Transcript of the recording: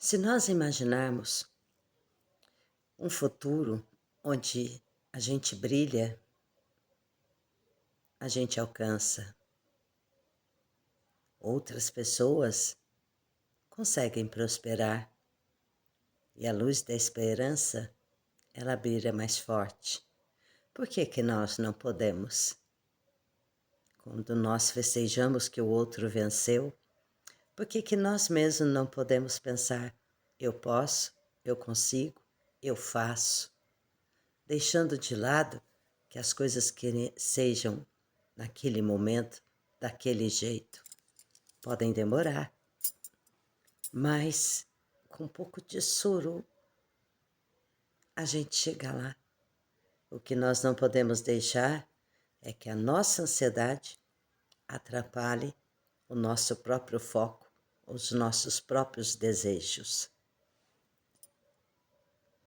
Se nós imaginarmos um futuro onde a gente brilha, a gente alcança, outras pessoas conseguem prosperar e a luz da esperança, ela brilha mais forte. Por que que nós não podemos? Quando nós festejamos que o outro venceu, por que que nós mesmos não podemos pensar, eu posso, eu consigo, eu faço? Deixando de lado que as coisas que sejam naquele momento, daquele jeito, podem demorar, mas com um pouco de soro a gente chega lá. O que nós não podemos deixar é que a nossa ansiedade atrapalhe o nosso próprio foco, os nossos próprios desejos.